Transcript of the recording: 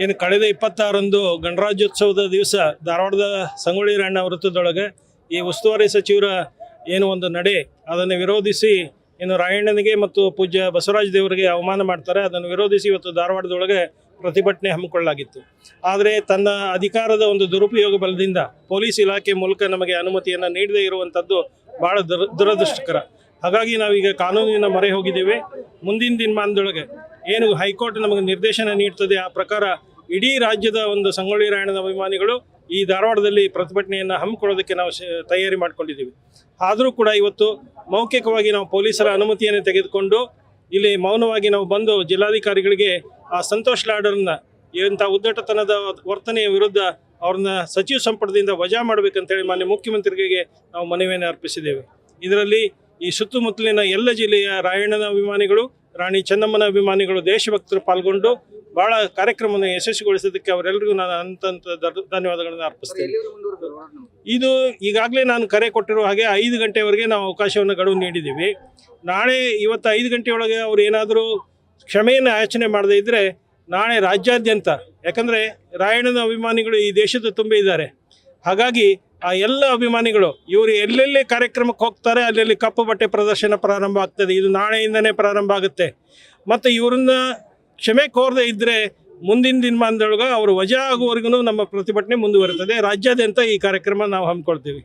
ಇನ್ನು ಕಳೆದ 26ರಂದು ಗಣರಾಜ್ಯೋತ್ಸವದ ದಿವಸ ಧಾರವಾಡದ ಸಂಗೊಳ್ಳಿ ರಾಯಣ್ಣ ವೃತ್ತದೊಳಗೆ ಈ ಉಸ್ತುವಾರಿ ಸಚಿವರ ಏನು ಒಂದು ನಡೆ ಅದನ್ನು ವಿರೋಧಿಸಿ ಇನ್ನು ರಾಯಣ್ಣನಿಗೆ ಮತ್ತು ಪೂಜ್ಯ ಬಸವರಾಜ ದೇವರಿಗೆ ಅವಮಾನ ಮಾಡ್ತಾರೆ. ಅದನ್ನು ವಿರೋಧಿಸಿ ಇವತ್ತು ಧಾರವಾಡದೊಳಗೆ ಪ್ರತಿಭಟನೆ ಹಮ್ಮಿಕೊಳ್ಳಲಾಗಿತ್ತು. ಆದರೆ ತನ್ನ ಅಧಿಕಾರದ ಒಂದು ದುರುಪಯೋಗ ಬಲದಿಂದ ಪೊಲೀಸ್ ಇಲಾಖೆ ಮೂಲಕ ನಮಗೆ ಅನುಮತಿಯನ್ನು ನೀಡದೇ ಇರುವಂಥದ್ದು ಭಾಳ ದುರದೃಷ್ಟಕರ. ಹಾಗಾಗಿ ನಾವೀಗ ಕಾನೂನಿನ ಮೊರೆ ಹೋಗಿದ್ದೇವೆ. ಮುಂದಿನ ದಿನಮಾನದೊಳಗೆ ಏನು ಹೈಕೋರ್ಟ್ ನಮಗೆ ನಿರ್ದೇಶನ ನೀಡ್ತದೆ ಆ ಪ್ರಕಾರ ಇಡೀ ರಾಜ್ಯದ ಒಂದು ಸಂಗೊಳ್ಳಿ ರಾಯಣ್ಣನ ಅಭಿಮಾನಿಗಳು ಈ ಧಾರವಾಡದಲ್ಲಿ ಪ್ರತಿಭಟನೆಯನ್ನು ಹಮ್ಮಿಕೊಳ್ಳೋದಕ್ಕೆ ನಾವು ತಯಾರಿ ಮಾಡ್ಕೊಂಡಿದ್ದೀವಿ. ಆದರೂ ಕೂಡ ಇವತ್ತು ಮೌಖಿಕವಾಗಿ ನಾವು ಪೊಲೀಸರ ಅನುಮತಿಯನ್ನು ತೆಗೆದುಕೊಂಡು ಇಲ್ಲಿ ಮೌನವಾಗಿ ನಾವು ಬಂದು ಜಿಲ್ಲಾಧಿಕಾರಿಗಳಿಗೆ ಆ ಸಂತೋಷ್ ಲಾಡರ್ನ ಇಂಥ ಉದ್ದಟತನದ ವರ್ತನೆಯ ವಿರುದ್ಧ ಅವ್ರನ್ನ ಸಚಿವ ಸಂಪುಟದಿಂದ ವಜಾ ಮಾಡಬೇಕಂತೇಳಿ ಮಾನ್ಯ ಮುಖ್ಯಮಂತ್ರಿಗೆ ನಾವು ಮನವಿಯನ್ನು ಅರ್ಪಿಸಿದ್ದೇವೆ. ಇದರಲ್ಲಿ ಈ ಸುತ್ತಮುತ್ತಲಿನ ಎಲ್ಲ ಜಿಲ್ಲೆಯ ರಾಯಣ್ಣನ ಅಭಿಮಾನಿಗಳು, ರಾಣಿ ಚೆನ್ನಮ್ಮನ ಅಭಿಮಾನಿಗಳು, ದೇಶಭಕ್ತರು ಪಾಲ್ಗೊಂಡು ಭಾಳ ಕಾರ್ಯಕ್ರಮವನ್ನು ಯಶಸ್ವಿಗೊಳಿಸೋದಕ್ಕೆ ಅವರೆಲ್ಲರಿಗೂ ನಾನು ಧನ್ಯವಾದಗಳನ್ನು ಅರ್ಪಿಸ್ತೇನೆ. ಇದು ಈಗಾಗಲೇ ನಾನು ಕರೆ ಕೊಟ್ಟಿರೋ ಹಾಗೆ 5 ಗಂಟೆವರೆಗೆ ನಾವು ಅವಕಾಶವನ್ನು ಗಡುವು ನೀಡಿದ್ದೀವಿ. ನಾಳೆ ಇವತ್ತು 5 ಗಂಟೆಯೊಳಗೆ ಅವರು ಏನಾದರೂ ಕ್ಷಮೆಯನ್ನು ಯಾಚನೆ ಮಾಡದೇ ಇದ್ದರೆ ನಾಳೆ ರಾಜ್ಯಾದ್ಯಂತ, ಯಾಕಂದರೆ ರಾಯಣ್ಣನ ಅಭಿಮಾನಿಗಳು ಈ ದೇಶದ ತುಂಬ ಇದ್ದಾರೆ. ಹಾಗಾಗಿ ಆ ಎಲ್ಲ ಅಭಿಮಾನಿಗಳು ಇವರು ಎಲ್ಲೆಲ್ಲಿ ಕಾರ್ಯಕ್ರಮಕ್ಕೆ ಹೋಗ್ತಾರೆ ಅಲ್ಲೆಲ್ಲಿ ಕಪ್ಪು ಬಟ್ಟೆ ಪ್ರದರ್ಶನ ಪ್ರಾರಂಭ ಆಗ್ತದೆ. ಇದು ನಾಳೆಯಿಂದನೇ ಪ್ರಾರಂಭ ಆಗುತ್ತೆ. ಮತ್ತು ಇವರನ್ನ ಕ್ಷಮೆ ಕೋರದೇ ಇದ್ದರೆ ಮುಂದಿನ ದಿನಮಾನದೊಳಗೆ ಅವರು ವಜಾ ಆಗುವವರೆಗೂ ನಮ್ಮ ಪ್ರತಿಭಟನೆ ಮುಂದುವರಿತದೆ. ರಾಜ್ಯಾದ್ಯಂತ ಈ ಕಾರ್ಯಕ್ರಮ ನಾವು ಹಮ್ಮಿಕೊಳ್ತೀವಿ.